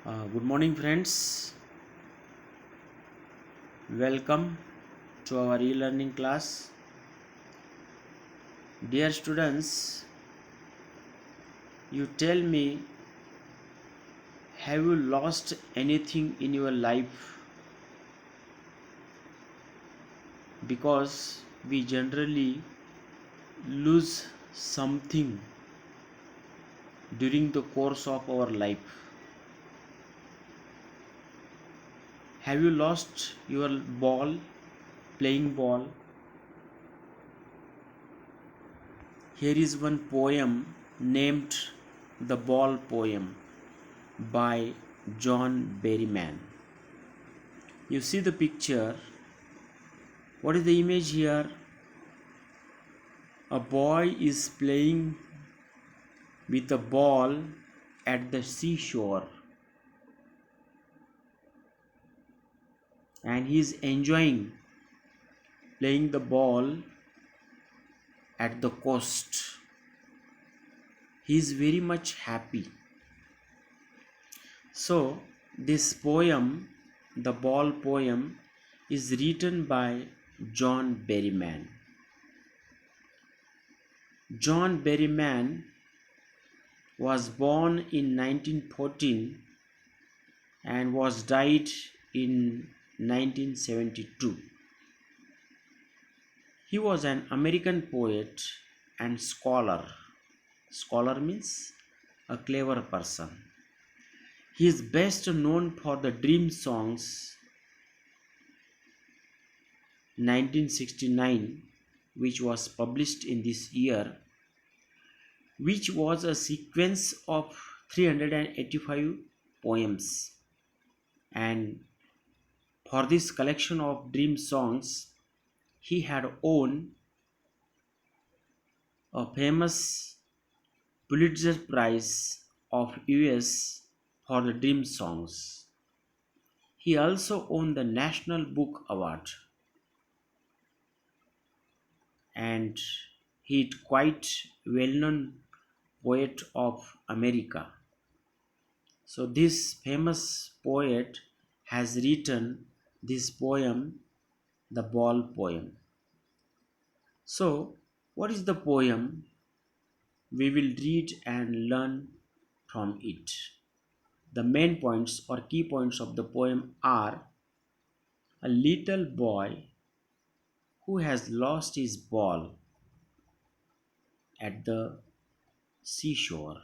Good morning, friends. Welcome to our e-learning class. Dear students, you tell me, have you lost anything in your life? Because we generally lose something during the course of our life. Have you lost your ball, playing ball? Here is one poem named The Ball Poem by John Berryman. You see the picture. What is the image here? A boy is playing with a ball at the seashore and he is enjoying playing the ball at the coast. He is very much happy. So, this poem, the ball poem, is written by John Berryman. John Berryman was born in 1914 and was died in 1972. He was an American poet and scholar. Scholar means a clever person. He is best known for the Dream Songs 1969, which was published in this year, which was a sequence of 385 poems. And for this collection of dream songs, he had won a famous Pulitzer Prize of US for the dream songs. He also won the National Book Award, and he is quite well-known poet of America. So this famous poet has written this poem, the ball poem. So what is the poem? We will read and learn from it. The main points or key points of the poem are: a little boy who has lost his ball at the seashore.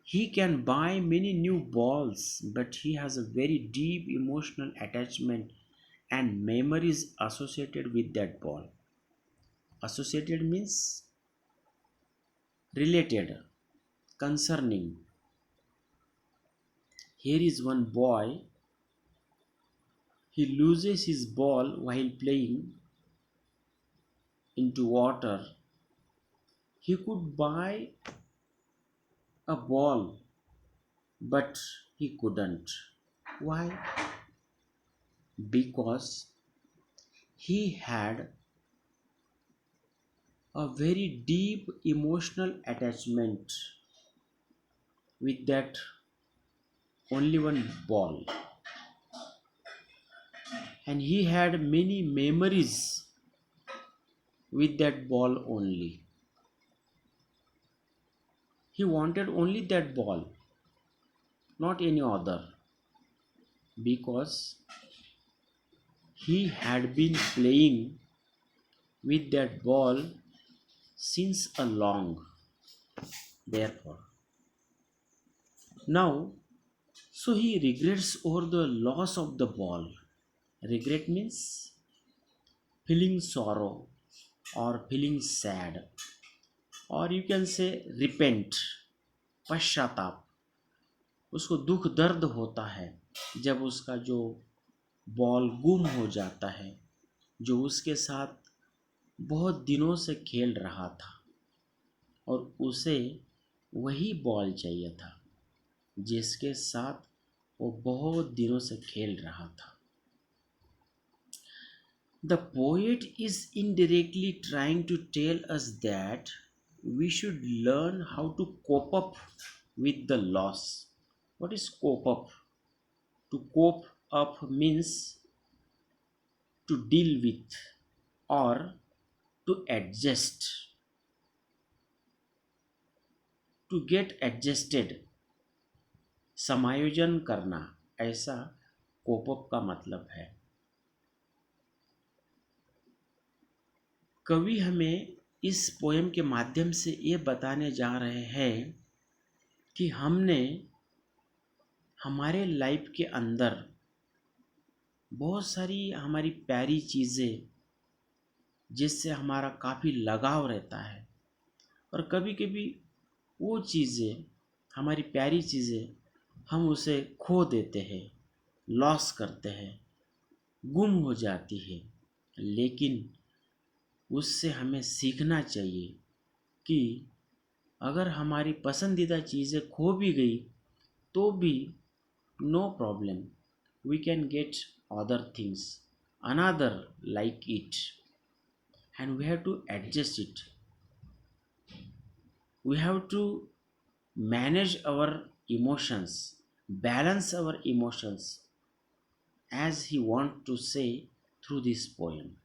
He can buy many new balls, but he has a very deep emotional attachment and memories associated with that ball. Associated means related, concerning. Here is one boy. He loses his ball while playing into water. He could buy a ball, but he couldn't. Why? Because he had a very deep emotional attachment with that only one ball, and he had many memories with that ball only. He wanted only that ball, not any other, because he had been playing with that ball since a long. Therefore, now, so he regrets over the loss of the ball. Regret means feeling sorrow or feeling sad, or you can say repent, पश्चाताप. उसको दुख दर्द होता है जब उसका जो ball गुम हो जाता है, जो उसके साथ बहुत दिनों से खेल रहा था और उसे वही बॉल चाहिए था जिसके साथ वो बहुत दिनों से खेल रहा था. The poet is indirectly trying to tell us that we should learn how to cope up with the loss What is cope up? To cope up means to deal with or to adjust, to get adjusted, समायोजन करना, ऐसा cope up का मतलब है. कवि हमें इस poem के माध्यम से ये बताने जा रहे हैं कि हमने हमारे लाइफ के अंदर बहुत सारी हमारी प्यारी चीज़ें जिससे हमारा काफ़ी लगाव रहता है, और कभी कभी वो चीज़ें, हमारी प्यारी चीज़ें, हम उसे खो देते हैं, लॉस करते हैं, गुम हो जाती है. लेकिन उससे हमें सीखना चाहिए कि अगर हमारी पसंदीदा चीज़ें खो भी गई तो भी no problem, we can get other things another like it, and we have to adjust it. We have to manage our emotions, balance our emotions, as he wants to say through this poem.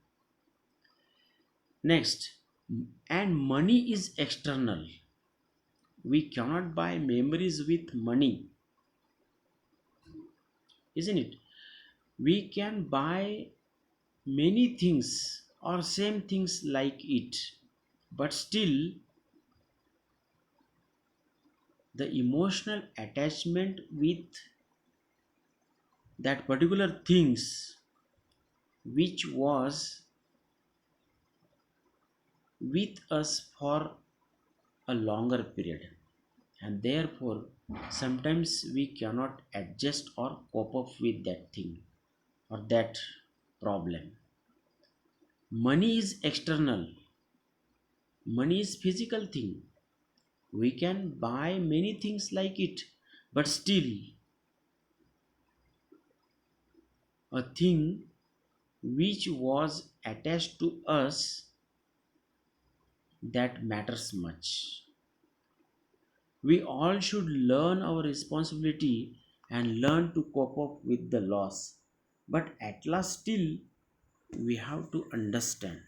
Next, and money is external. We cannot buy memories with money, isn't it? We can buy many things or same things like it, but still the emotional attachment with that particular things which was with us for a longer period, and therefore sometimes we cannot adjust or cope up with that thing or that problem. Money is external, money is physical thing. We can buy many things like it, but still a thing which was attached to us, that matters much. We all should learn our responsibility and learn to cope up with the loss. But at last, still, we have to understand.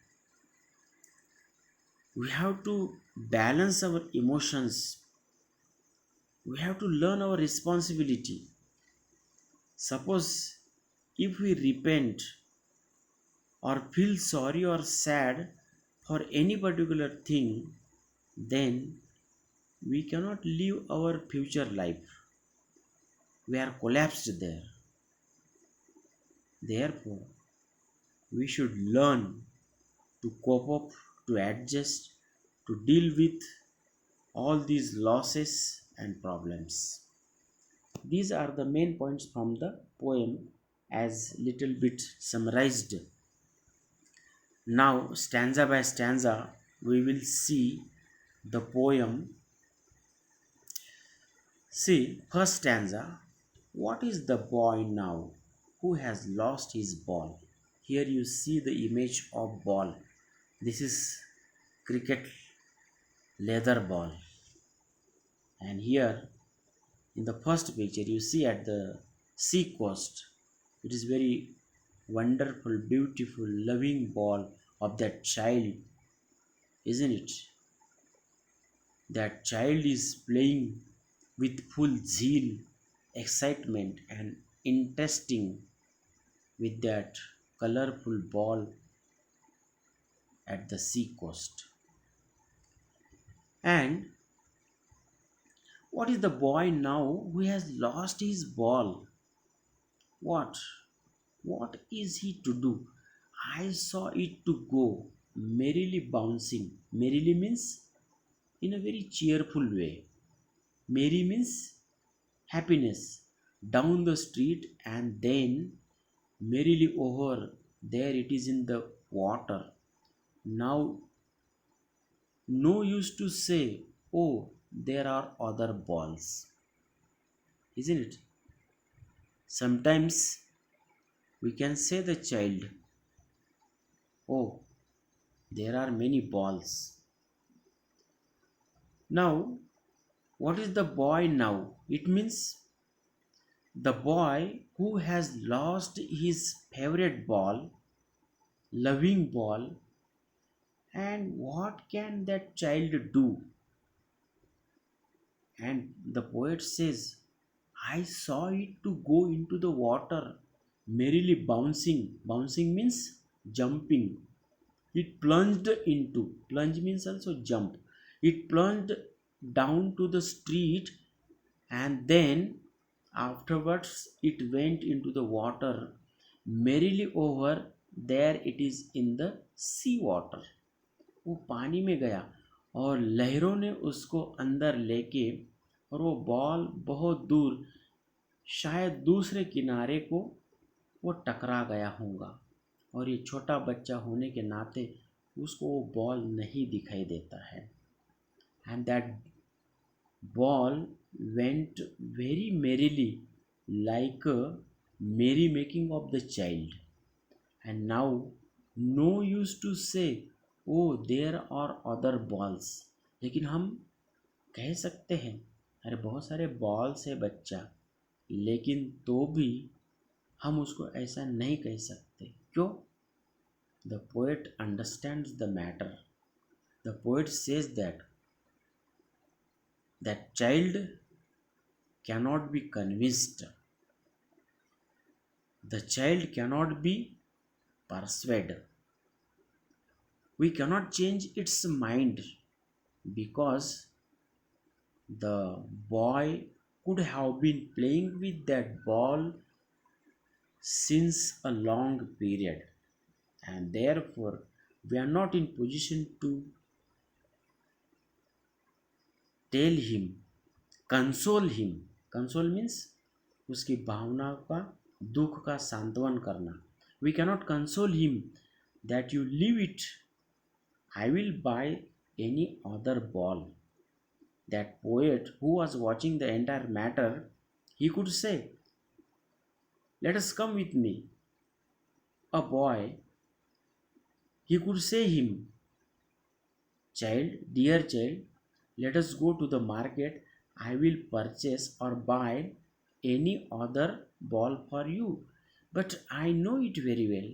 We have to balance our emotions. We have to learn our responsibility. Suppose if we repent or feel sorry or sad for any particular thing, then we cannot live our future life. We are collapsed there. Therefore, we should learn to cope up, to adjust, to deal with all these losses and problems. These are the main points from the poem as little bit summarized. Now, stanza by stanza, we will see the poem. See, first stanza. What is the boy now who has lost his ball? Here you see the image of ball. This is cricket leather ball. And here in the first picture you see at the sea coast, it is very wonderful, beautiful, loving ball of that child, isn't it? That child is playing with full zeal, excitement, and interesting with that colorful ball at the sea coast. And what is the boy now who has lost his ball? What? What is he to do? I saw it to go merrily bouncing. Merrily means in a very cheerful way. Merry means happiness down the street, and then merrily over there it is in the water. Now, no use to say, oh, there are other balls, isn't it? Sometimes we can say the child, oh, there are many balls. Now, what is the boy now? It means The boy who has lost his favorite ball, loving ball, and what can that child do? And the poet says, I saw it to go into the water, merrily bouncing. Bouncing means jumping. It plunged into. Plunge means also jump. It plunged down to the street, and then afterwards it went into the water merrily over. There it is in the sea water. वो पानी में गया और लहरों ने उसको अंदर लेके, और वो बॉल बहुत दूर, शायद दूसरे किनारे को वो टकरा गया होगा, और ये छोटा बच्चा होने के नाते उसको वो बॉल नहीं दिखाई देता है. And that ball went very merrily, like a merry-making of the child. And now no use to say, oh there are other balls. लेकिन हम कह सकते हैं, अरे बहुत सारे बॉल्स है बच्चा, लेकिन तो भी हम उसको ऐसा नहीं कह सकते. क्यों? The poet understands the matter. The poet says that child cannot be convinced. The child cannot be persuaded. We cannot change its mind, because the boy could have been playing with that ball since a long period, and therefore we are not in position to tell him, console him. Console means उसकी भावना का, दुख का सांत्वन करना. We cannot console him that you leave it, I will buy any other ball. That poet who was watching the entire matter, he could say, let us come with me. A boy, he could say him, child, dear child, let us go to the market, I will purchase or buy any other ball for you. But I know it very well.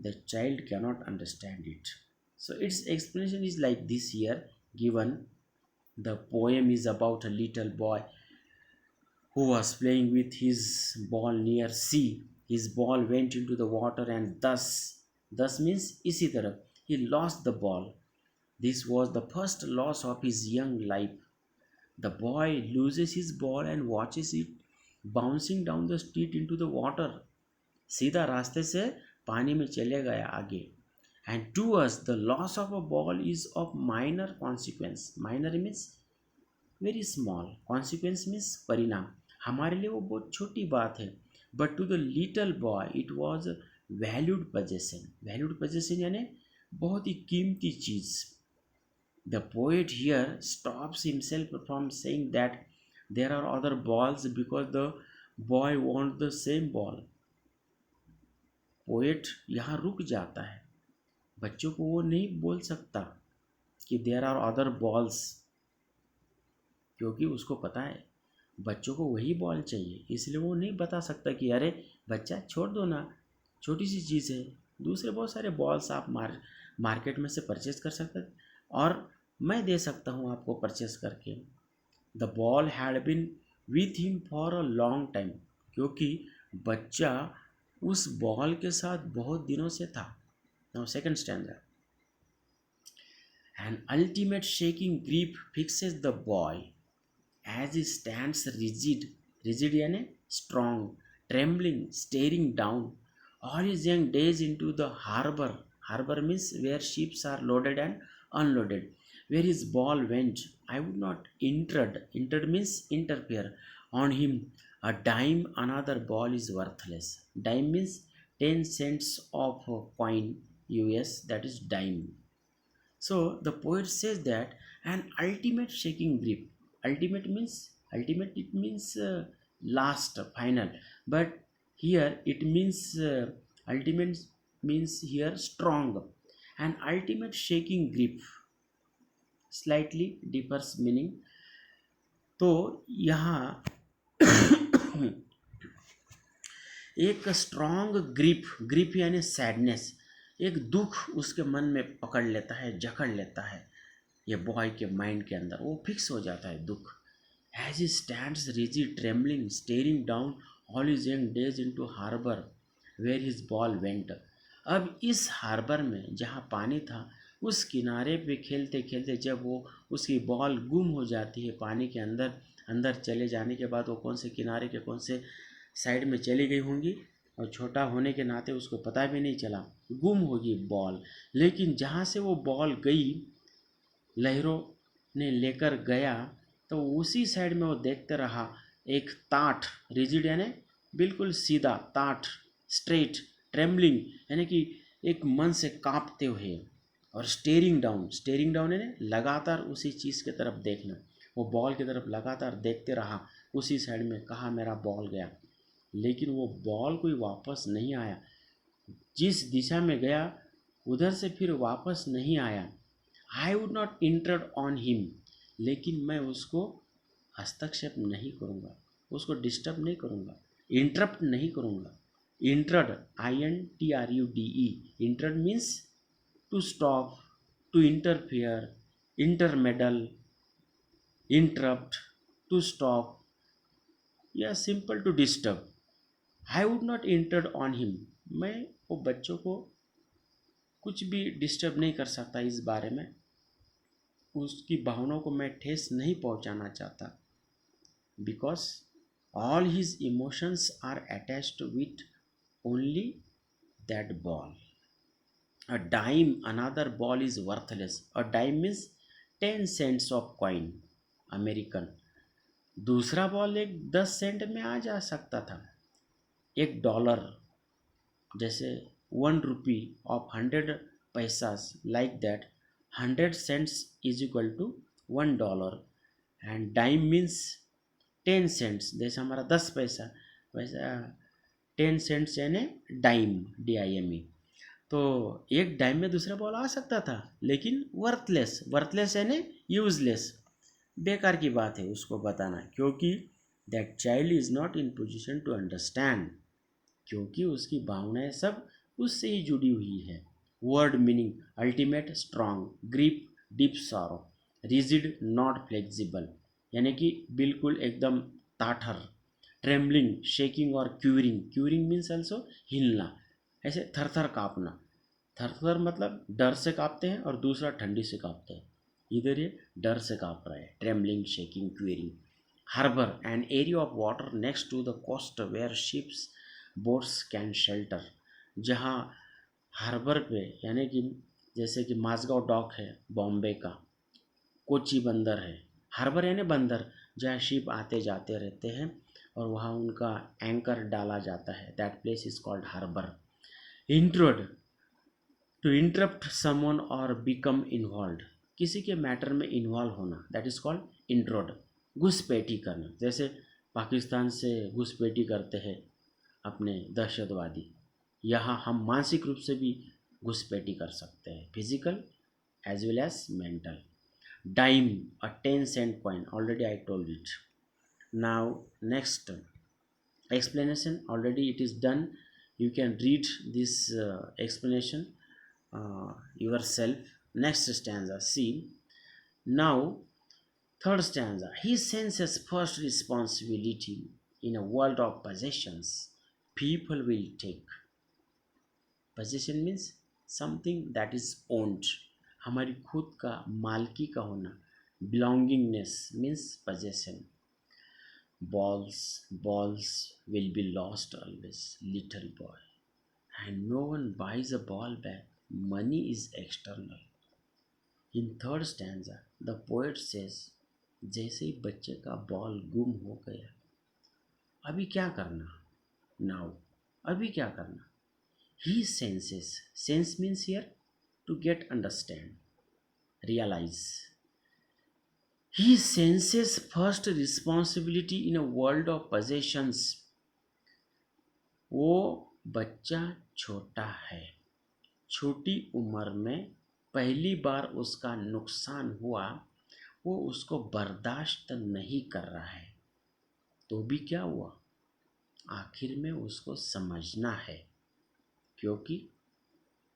The child cannot understand it. So its explanation is like this here given. The poem is about a little boy who was playing with his ball near sea. His ball went into the water, and thus means isi taraf, he lost the ball. This was the first loss of his young life. The boy loses his ball and watches it bouncing down the street into the water. सीधा रास्ते से पानी में चले गया आगे. And to us, the loss of a ball is of minor consequence. Minor means very small. Consequence means परिणाम. हमारे लिए वो बहुत छोटी बात है. But to the little boy, it was a valued possession. Valued possession यानी बहुत ही कीमती चीज़. The poet here stops himself from saying that there are other balls because the boy wants the same ball. Poet यहाँ रुक जाता है. बच्चों को वो नहीं बोल सकता कि देयर आर अदर बॉल्स, क्योंकि उसको पता है बच्चों को वही बॉल चाहिए. इसलिए वो नहीं बता सकता कि अरे बच्चा छोड़ दो ना, छोटी सी चीज़ है, दूसरे बहुत सारे बॉल्स आप मार्केट में से परचेज कर सकते हैं और मैं दे सकता हूँ आपको परचेस करके. The ball had been with him for a long time, क्योंकि बच्चा उस बॉल के साथ बहुत दिनों से था. Now second standard. An ultimate shaking grip fixes the boy as he stands rigid. Rigid यानी strong, trembling, staring down all his young days into the harbor. Harbor means where ships are loaded and unloaded. Where his ball went, I would not intrude. Intrude means interfere. On him a dime, another ball is worthless. Dime means 10 cents of a coin US, that is dime. So the poet says that an ultimate shaking grip. Ultimate means ultimate, it means last, final, but here it means ultimate means here strong. An ultimate shaking grip, slightly differs meaning. तो यहाँ एक strong grip, grip यानी sadness, एक दुख उसके मन में पकड़ लेता है, जकड़ लेता है। ये बॉय के माइंड के अंदर वो फिक्स हो जाता है दुख। As he stands rigid trembling staring down all his young days into harbour where his ball went. अब इस हार्बर में जहाँ पानी था, उस किनारे पे खेलते खेलते जब वो उसकी बॉल गुम हो जाती है पानी के अंदर, अंदर चले जाने के बाद वो कौन से किनारे के कौन से साइड में चली गई होंगी, और छोटा होने के नाते उसको पता भी नहीं चला, गुम होगी बॉल। लेकिन जहाँ से वो बॉल गई, लहरों ने लेकर गया, तो उसी साइड में वो देखते रहा एक ताठ, रिजिड यानी बिल्कुल सीधा, ताठ स्ट्रेट, ट्रेम्बलिंग यानी कि एक मन से कांपते हुए, और स्टेरिंग डाउन यानी लगातार उसी चीज़ की तरफ देखना। वो बॉल की तरफ लगातार देखते रहा उसी साइड में, कहाँ मेरा बॉल गया। लेकिन वो बॉल कोई वापस नहीं आया, जिस दिशा में गया उधर से फिर वापस नहीं आया। I would not intrude on him, लेकिन मैं उसको हस्तक्षेप नहीं करूँगा, उसको डिस्टर्ब नहीं करूँगा, इंटरप्ट नहीं करूँगा। Intrude, INTRUDE, intrude means to stop, to interfere, intermeddle, interrupt, to stop, या simple to disturb. I would not intrude on him, मैं वो बच्चों को कुछ भी डिस्टर्ब नहीं कर सकता, इस बारे में उसकी भावनाओं को मैं ठेस नहीं पहुंचाना चाहता। Because all his emotions are attached with only that ball. A dime another ball is worthless. A dime means 10 cents of coin, American. दूसरा बॉल एक 10 सेंट में आ जा सकता था। $1, जैसे 1 rupee of 100 paisas, like that 100 cents is equal to $1। And dime means 10 cents, जैसे हमारा 10 पैसा, वैसा 10 cents यानी डाइम, DIME। तो एक डाइम में दूसरा बॉल आ सकता था, लेकिन वर्थलेस, वर्थलेस यानी यूजलेस, बेकार की बात है उसको बताना, क्योंकि that child is not in position to understand, क्योंकि उसकी भावनाएं सब उससे ही जुड़ी हुई है। Word meaning ultimate, strong, grip, deep sorrow, rigid not flexible यानी कि बिल्कुल एकदम ताठर, ट्रेम्बलिंग शेकिंग और क्यूरिंग, क्यूरिंग मीन्स ऑल्सो हिलना, ऐसे थर थर काँपना। थर थर मतलब डर से काँपते हैं, और दूसरा ठंडी से काँपते हैं। इधर ये डर से काँप रहा है, trembling shaking quivering. Harbour, an area of water next to the coast where ships boats can shelter. जहाँ हार्बर पे यानी कि जैसे कि माझगांव डॉक है बॉम्बे का, कोची बंदर है, हार्बर यानी बंदर, जहाँ शिप आते जाते रहते हैं और वहाँ उनका एंकर डाला जाता है, that place is called harbour. Intrude, to interrupt someone और बिकम इन्वॉल्व, किसी के मैटर में इन्वॉल्व होना, दैट इज कॉल्ड इंट्रोड। घुसपैठी करना, जैसे पाकिस्तान से घुसपैठी करते हैं अपने दहशतवादी, यहाँ हम मानसिक रूप से भी घुसपैठी कर सकते हैं, physical as well as mental. Dime, a 10 cent coin, already I told it. Now next explanation, already it is done, you can read this explanation yourself. Next stanza, see now, third stanza, he senses first responsibility in a world of possessions people will take. Possession means something that is owned, हमारी खुद का मालकी का होना, belongingness means possession. Balls will be lost always, little boy, and no one buys a ball back. Money is external. In third stanza, the poet says, जैसे ही बच्चे का ball गुम हो गया, अभी क्या करना? नाउ, अभी क्या करना? He senses, sense means here to get, understand, realize. He senses first responsibility in a world of possessions. वो बच्चा छोटा है, छोटी उम्र में पहली बार उसका नुकसान हुआ, वो उसको बर्दाश्त नहीं कर रहा है। तो भी क्या हुआ? आखिर में उसको समझना है, क्योंकि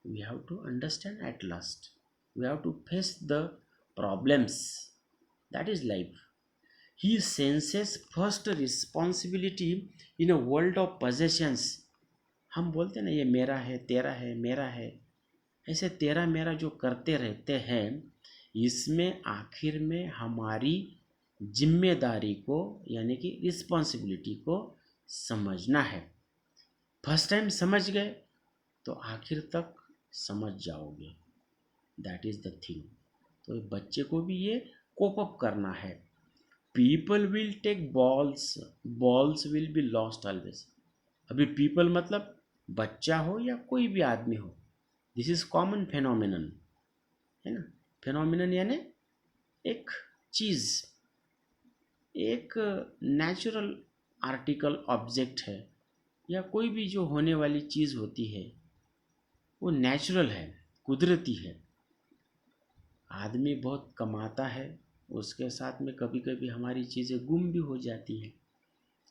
we have to understand at last, we have to face the problems, that is life. He senses first responsibility in a world of possessions। हम बोलते हैं ना, ये मेरा है, तेरा है, मेरा है, ऐसे तेरा मेरा जो करते रहते हैं, इसमें आखिर में हमारी जिम्मेदारी को यानी कि रिस्पॉन्सिबिलिटी को समझना है। फर्स्ट टाइम समझ गए तो आखिर तक समझ जाओगे, दैट इज़ द थिंग। तो बच्चे को भी ये कोप अप करना है। People will take balls, balls will be lost always. अभी पीपल मतलब बच्चा हो या कोई भी आदमी हो, दिस इज कॉमन फेनोमिनन, है ना। फेनोमिनन यानी एक चीज़, एक नेचुरल आर्टिकल ऑब्जेक्ट है, या कोई भी जो होने वाली चीज़ होती है वो नेचुरल है, कुदरती है। आदमी बहुत कमाता है, उसके साथ में कभी कभी हमारी चीज़ें गुम भी हो जाती हैं।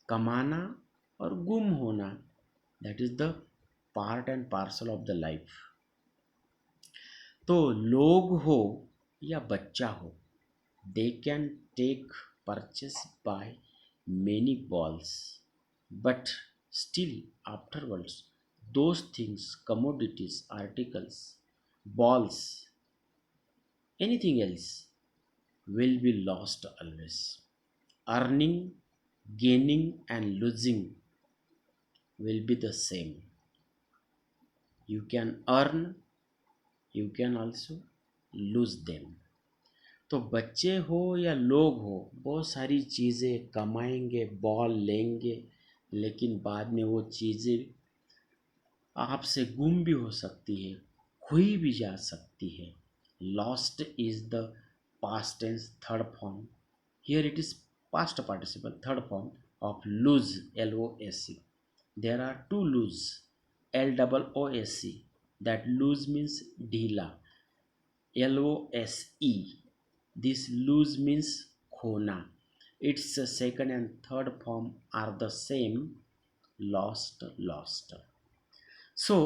कमाना और गुम होना, that is the part and parcel of the life. तो लोग हो या बच्चा हो, they can take purchase by many balls, but still afterwards those things, commodities, articles, balls, anything else will be lost always. Earning, gaining and losing will be the same. You can earn, you can also lose them. तो बच्चे हो या लोग हो, बहुत सारी चीज़ें कमाएंगे, बॉल लेंगे, लेकिन बाद में वो चीज़ें आपसे गुम भी हो सकती है, खोई भी जा सकती है। Lost is the past tense third form, here it is past participle third form of lose, LOSE। There are two lose, LOOSE, that lose means ढीला, LOSE, this lose means khona. Its second and third form are the same, lost, lost. So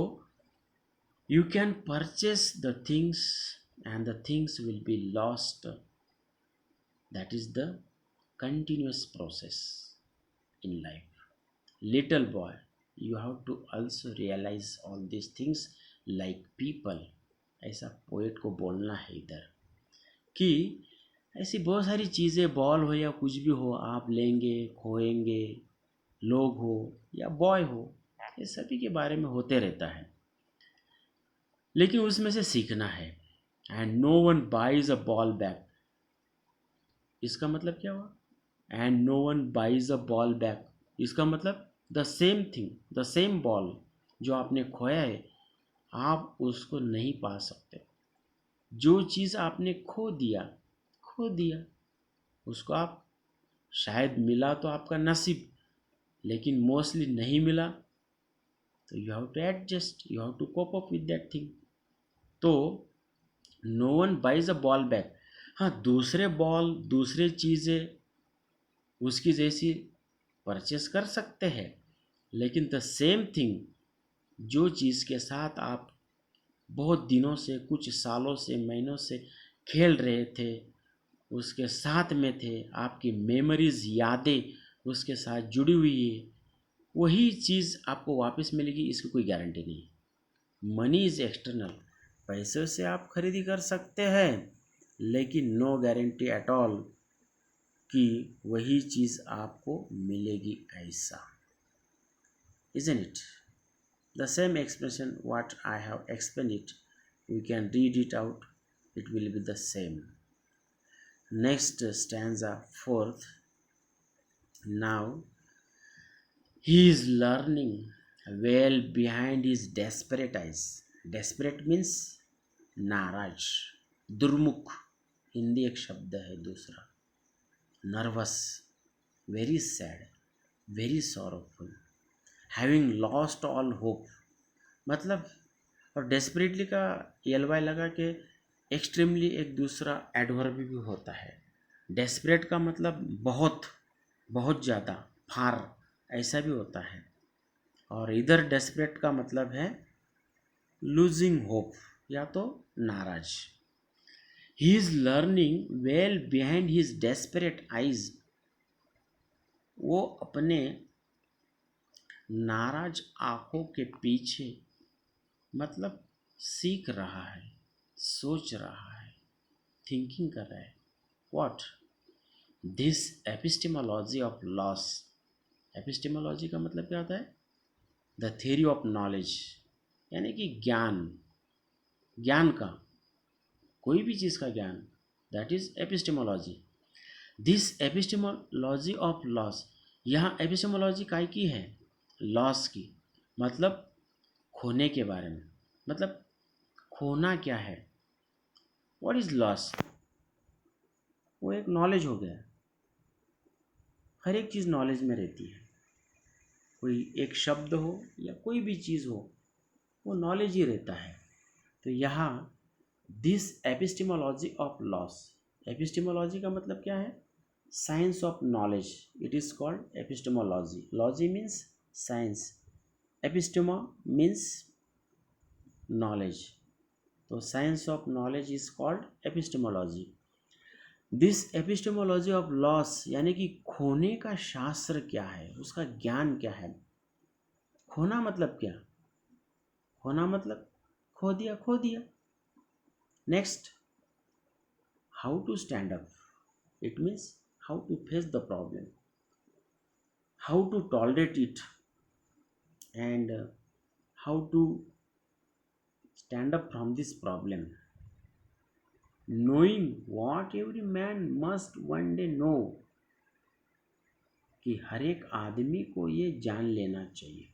you can purchase the things and the things will be lost. That is the continuous process in life. Little boy, you have to also realize all these things like people. ऐसा poet को बोलना है इधर कि ऐसी बहुत सारी चीज़ें, बॉल हो या कुछ भी हो, आप लेंगे, खोएंगे, लोग हो या बॉय हो, ये सभी के बारे में होते रहता है, लेकिन उसमें से सीखना है। And no one buys a ball back, इसका मतलब क्या हुआ? And no one buys a ball back, इसका मतलब the same thing, the same ball जो आपने खोया है, आप उसको नहीं पा सकते। जो चीज़ आपने खो दिया, उसको आप, शायद मिला तो आपका नसीब, लेकिन मोस्टली नहीं मिला, तो you have to adjust, you have to cope up with that thing. तो no one buys a ball back. हाँ, दूसरे बॉल, दूसरे चीज़ें उसकी जैसी परचेस कर सकते हैं, लेकिन द सेम थिंग, जो चीज़ के साथ आप बहुत दिनों से, कुछ सालों से, महीनों से खेल रहे थे, उसके साथ में थे, आपकी मेमोरीज, यादें उसके साथ जुड़ी हुई है, वही चीज़ आपको वापस मिलेगी, इसकी कोई गारंटी नहीं। मनी इज़ एक्सटर्नल, पैसे से आप खरीदी कर सकते हैं, लेकिन नो गारंटी एट ऑल कि वही चीज़ आपको मिलेगी ऐसा। Isn't it? The same expression what I have explained it, you can read it out, it will be the same. Next stanza, fourth. Now he is learning well behind his desperate eyes. Desperate means नाराज, दुर्मुख, हिंदी एक शब्द है दूसरा। Nervous, very sad, very sorrowful, having lost all hope, मतलब, और desperately का LY लगा के एक्सट्रीमली एक दूसरा एडवर्ब भी होता है। डेस्परेट का मतलब बहुत, बहुत ज़्यादा, फार, ऐसा भी होता है। और इधर डेस्परेट का मतलब है लूजिंग होप या तो नाराज। He is learning well behind his desperate eyes. वो अपने नाराज आंखों के पीछे मतलब सीख रहा है, सोच रहा है, थिंकिंग कर रहा है। What this epistemology of loss. Epistemology का मतलब क्या होता है? द थ्योरी ऑफ नॉलेज, यानी कि ज्ञान, ज्ञान का, कोई भी चीज़ का ज्ञान, that is epistemology. This epistemology of loss, यहाँ एपिस्टेमोलॉजी काय की है? लॉस की, मतलब खोने के बारे में। मतलब खोना क्या है? What is loss? वो एक नॉलेज हो गया। हर एक चीज़ नॉलेज में रहती है। कोई एक शब्द हो या कोई भी चीज़ हो, वो नॉलेज ही रहता है। तो यहाँ this epistemology of loss, epistemology का मतलब क्या है? Science of knowledge. It is called epistemology. Logy means science, episteme means knowledge. तो science of knowledge is called epistemology. This epistemology of loss, यानी कि खोने का शास्त्र क्या है, उसका ज्ञान क्या है। खोना मतलब क्या? खोना मतलब खो दिया, खो दिया। Next, how to stand up. It means how to face the problem, how to tolerate it, and how to stand up from this problem. knowing what every man must one day know, कि हर एक आदमी को ये जान लेना चाहिए।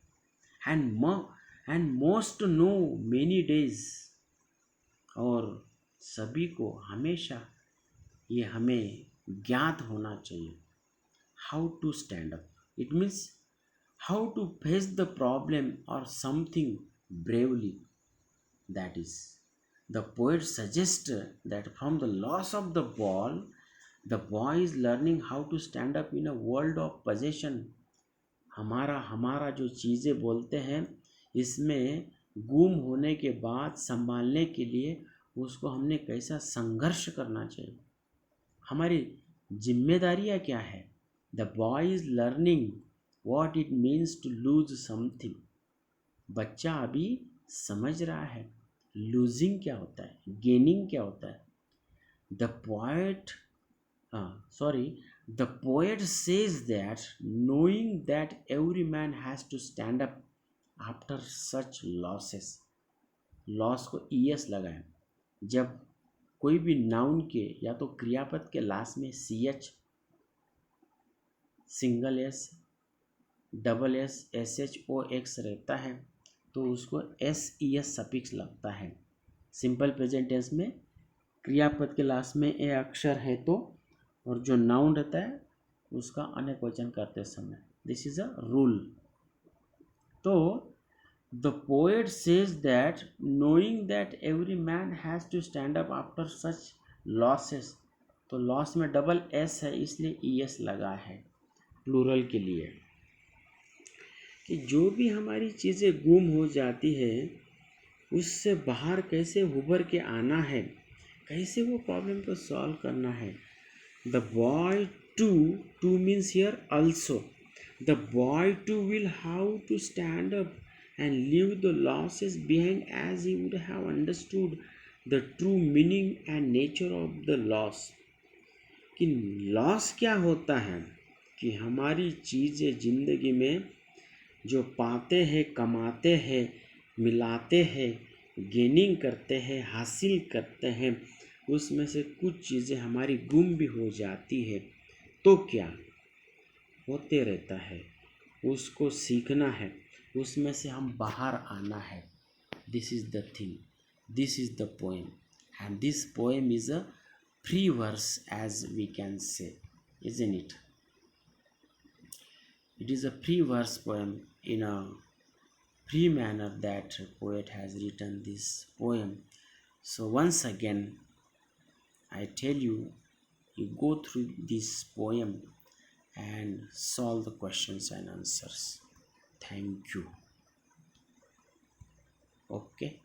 And most no many days, और सभी को हमेशा ये हमें ज्ञात होना चाहिए। How to stand up, it means how to face the problem और something bravely. That is, the poet suggests that from the loss of the ball, the boy is learning how to stand up in a world of possession. हमारा हमारा जो चीज़ें बोलते हैं, इसमें गुम होने के बाद संभालने के लिए उसको हमने कैसा संघर्ष करना चाहिए, हमारी जिम्मेदारियाँ क्या है। The boy is learning what it means to lose something. बच्चा अभी समझ रहा है लूजिंग क्या होता है, गेनिंग क्या होता है। The poet the poet says that knowing that every man has to stand up after such losses. Loss को ईएस लगाए। जब कोई भी नाउन के या तो क्रियापद के लास्ट में C H, single S, double S, S H O X रहता है, तो उसको एस ई एस सफिक्स लगता है। सिंपल प्रेजेंट टेंस में क्रियापद के लास्ट में ए अक्षर है तो, और जो नाउन रहता है उसका अनेकवचन करते समय। This is a rule. तो the poet says that knowing that every man has to stand up after such losses. तो लॉस में डबल एस है, इसलिए ई एस लगा है प्लूरल के लिए। कि जो भी हमारी चीज़ें गुम हो जाती है, उससे बाहर कैसे उभर के आना है, कैसे वो प्रॉब्लम को सॉल्व करना है। The boy too means here also. The boy too will how to stand up and leave the losses behind as he would have understood the true meaning and nature of the loss. कि loss क्या होता है? कि हमारी चीज़ें ज़िंदगी में जो पाते हैं, कमाते हैं, मिलाते हैं, गेनिंग करते हैं, हासिल करते हैं, उसमें से कुछ चीज़ें हमारी गुम भी हो जाती है। तो क्या होते रहता है, उसको सीखना है, उसमें से हम बाहर आना है। This is the thing, this is the poem, and this poem is a free verse as we can say, isn't it? It is a free verse poem in a free manner that poet has written this poem. So once again I tell you, you go through this poem and solve the questions and answers. Thank you. Okay.